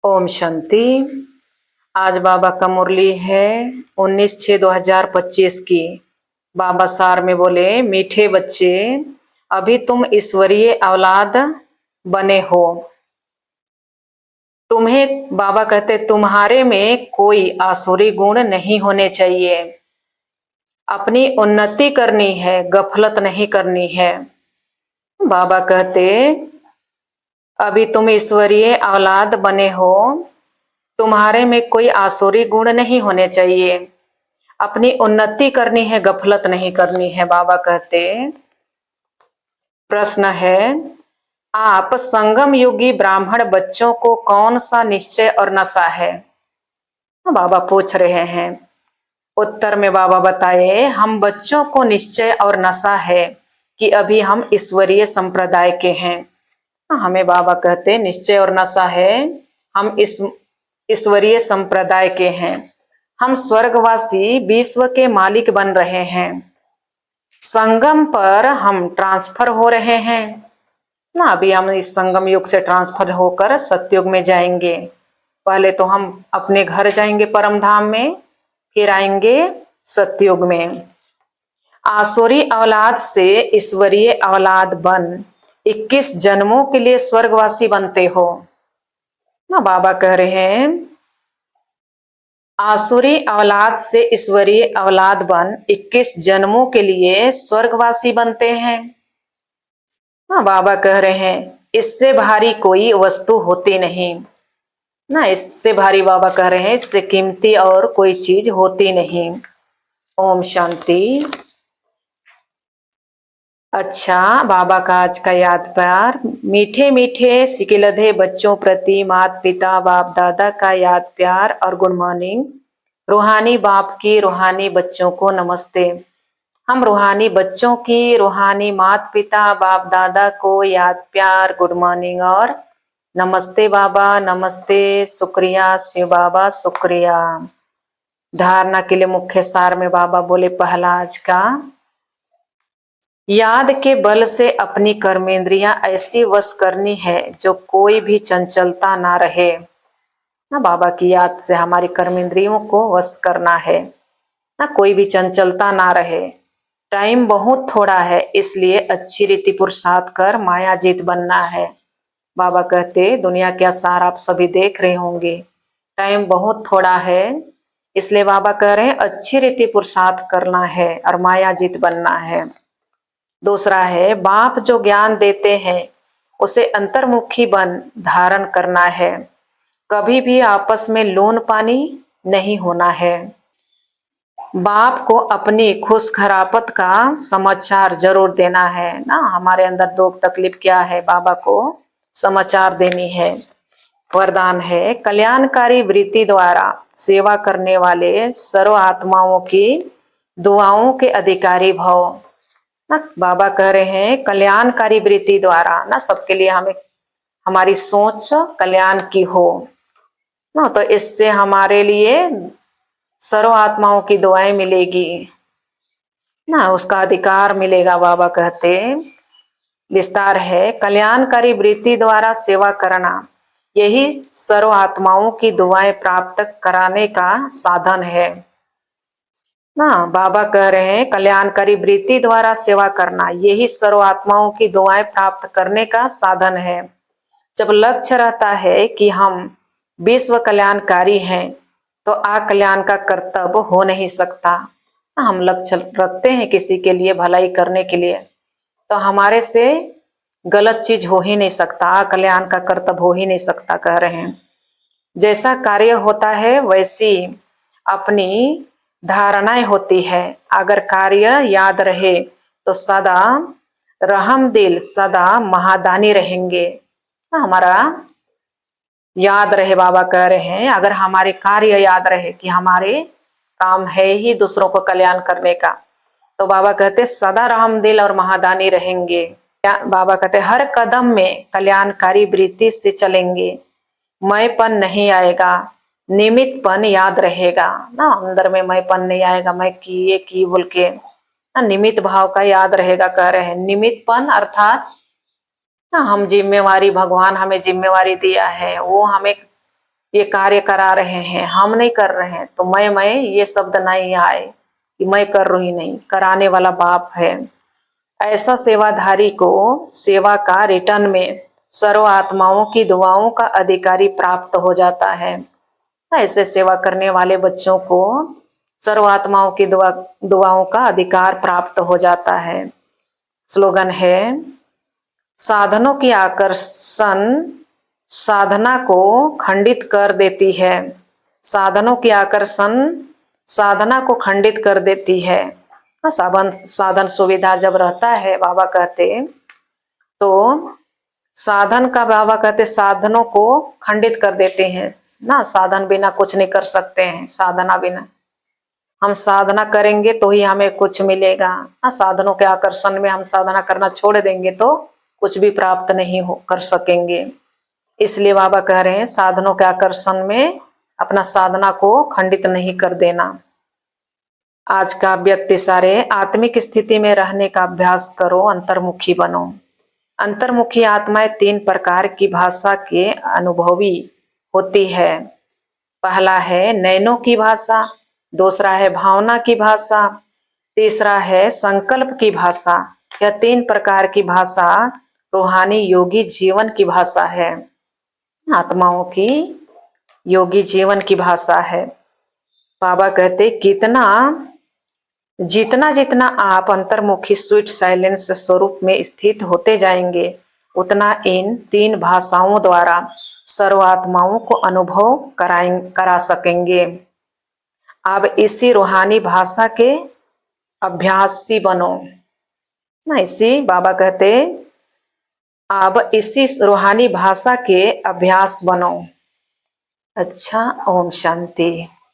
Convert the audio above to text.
ओम शांति। आज बाबा का मुरली है 19/6/2025 की। बाबा सार में बोले, मीठे बच्चे, अभी तुम ईश्वरीय औलाद बने हो। तुम्हें बाबा कहते तुम्हारे में कोई आसुरी गुण नहीं होने चाहिए। अपनी उन्नति करनी है, गफलत नहीं करनी है। बाबा कहते अभी तुम ईश्वरीय औलाद बने हो, तुम्हारे में कोई आसुरी गुण नहीं होने चाहिए। अपनी उन्नति करनी है, गफलत नहीं करनी है। बाबा कहते प्रश्न है, आप संगम युगी ब्राह्मण बच्चों को कौन सा निश्चय और नशा है? बाबा पूछ रहे हैं। उत्तर में बाबा बताए, हम बच्चों को निश्चय और नशा है कि अभी हम ईश्वरीय संप्रदाय के हैं। हमें बाबा कहते निश्चय और नशा है, हम इस ईश्वरीय संप्रदाय के हैं। हम स्वर्गवासी विश्व के मालिक बन रहे हैं। संगम पर हम ट्रांसफर हो रहे हैं ना। अभी हम इस संगम युग से ट्रांसफर होकर सतयुग में जाएंगे। पहले तो हम अपने घर जाएंगे परम धाम में, फिर आएंगे सतयुग में। आसुरी औलाद से ईश्वरीय औलाद बन 21 जन्मों के लिए स्वर्गवासी बनते हो ना। बाबा कह रहे हैं, आसुरी औलाद से ईश्वरीय औलाद बन 21 जन्मों के लिए स्वर्गवासी बनते हैं ना। बाबा कह रहे हैं, इससे भारी कोई वस्तु होती नहीं ना। इससे भारी बाबा कह रहे हैं, इससे कीमती और कोई चीज होती नहीं। ओम शांति। अच्छा, बाबा का आज का याद प्यार। मीठे मीठे सिकिलधे बच्चों प्रति माता पिता बाप दादा का याद प्यार और गुड मॉर्निंग। रूहानी बाप की रूहानी बच्चों को नमस्ते। हम रूहानी बच्चों की रूहानी माता पिता बाप दादा को याद प्यार, गुड मॉर्निंग और नमस्ते बाबा, नमस्ते, शुक्रिया शिव बाबा, शुक्रिया। धारणा के लिए मुख्य सार में बाबा बोले, पहला आज का, याद के बल से अपनी कर्मेंद्रियां ऐसी वश करनी है जो कोई भी चंचलता ना रहे ना। बाबा की याद से हमारी कर्मेंद्रियों को वश करना है ना, कोई भी चंचलता ना रहे। टाइम बहुत थोड़ा है, इसलिए अच्छी रीति पुरुषार्थ कर मायाजीत बनना है। बाबा कहते दुनिया के आसार आप सभी देख रहे होंगे, टाइम बहुत थोड़ा है, इसलिए बाबा कह रहे हैं अच्छी रीति पुरुषार्थ करना है और मायाजीत बनना है। दूसरा है, बाप जो ज्ञान देते हैं उसे अंतर्मुखी बन धारण करना है। कभी भी आपस में लोन पानी नहीं होना है। बाप को अपनी खुश खरापत का समाचार जरूर देना है ना। हमारे अंदर दुख तकलीफ क्या है, बाबा को समाचार देनी है। वरदान है, कल्याणकारी वृत्ति द्वारा सेवा करने वाले सर्व आत्माओं की दुआओं के अधिकारी भव ना। बाबा कह रहे हैं कल्याणकारी वृत्ति द्वारा ना, सबके लिए हमें हमारी सोच कल्याण की हो ना, तो इससे हमारे लिए सर्व आत्माओं की दुआएं मिलेगी ना, उसका अधिकार मिलेगा। बाबा कहते विस्तार है, कल्याणकारी वृत्ति द्वारा सेवा करना यही सर्व आत्माओं की दुआएं प्राप्त कराने का साधन है ना। बाबा कह रहे हैं कल्याणकारी वृत्ति द्वारा सेवा करना यही सर्व आत्माओं की दुआएं प्राप्त करने का साधन है। जब लक्ष्य रहता है कि हम विश्व कल्याणकारी हैं तो अकल्याण का कर्तव्य हो नहीं सकता। हम लक्ष्य रखते हैं किसी के लिए भलाई करने के लिए, तो हमारे से गलत चीज हो ही नहीं सकता, अकल्याण का कर्तव्य हो ही नहीं सकता। कह रहे हैं जैसा कार्य होता है वैसी अपनी धारणाएं होती है। अगर कार्य याद रहे तो सदा रहम दिल, सदा महादानी रहेंगे। हमारा याद रहे, बाबा कह रहे हैं अगर हमारे कार्य याद रहे कि हमारे काम है ही दूसरों को कल्याण करने का, तो बाबा कहते सदा रहम दिल और महादानी रहेंगे। बाबा कहते हर कदम में कल्याणकारी वृत्ति से चलेंगे, मैंपन नहीं आएगा, निमित्तपन याद रहेगा ना। अंदर में मैंपन नहीं आएगा, मैं की बोल के ना, निमित्त भाव का याद रहेगा। कह रहे हैं निमित्तपन अर्थात ना, हम जिम्मेवारी, भगवान हमें जिम्मेवारी दिया है, वो हमें ये कार्य करा रहे हैं, हम नहीं कर रहे हैं, तो मैं ये शब्द नहीं आए कि मैं कर रही नहीं, कराने वाला बाप है। ऐसा सेवाधारी को सेवा का रिटर्न में सर्व आत्माओं की दुआओं का अधिकारी प्राप्त हो जाता है। ऐसे सेवा करने वाले बच्चों को सर्व आत्माओं की दुआओं का अधिकार प्राप्त हो जाता है। स्लोगन है, साधनों की आकर्षण साधना को खंडित कर देती है। साधनों की आकर्षण साधना को खंडित कर देती है। साधन सुविधा जब रहता है, बाबा कहते तो साधन का, बाबा कहते साधनों को खंडित कर देते हैं ना। साधन बिना कुछ नहीं कर सकते हैं, साधना बिना। हम साधना करेंगे तो ही हमें कुछ मिलेगा ना। साधनों के आकर्षण में हम साधना करना छोड़ देंगे तो कुछ भी प्राप्त नहीं हो कर सकेंगे। इसलिए बाबा कह रहे हैं, साधनों के आकर्षण में अपना साधना को खंडित नहीं कर देना। आज का व्यक्ति सारे आत्मिक स्थिति में रहने का अभ्यास करो, अंतर्मुखी बनो। अंतर्मुखी आत्माएं 3 प्रकार की भाषा के अनुभवी होती है। पहला है नैनों की भाषा, दूसरा है भावना की भाषा, तीसरा है संकल्प की भाषा। यह 3 प्रकार की भाषा रूहानी योगी जीवन की भाषा है, आत्माओं की योगी जीवन की भाषा है। बाबा कहते जितना जितना आप अंतर्मुखी स्वीट साइलेंस स्वरूप में स्थित होते जाएंगे, उतना इन 3 भाषाओं द्वारा सर्वात्माओं को अनुभव करा सकेंगे। अब इसी रूहानी भाषा के अभ्यासी बनो ना। इसी बाबा कहते अब इसी रूहानी भाषा के अभ्यास बनो। अच्छा, ओम शांति।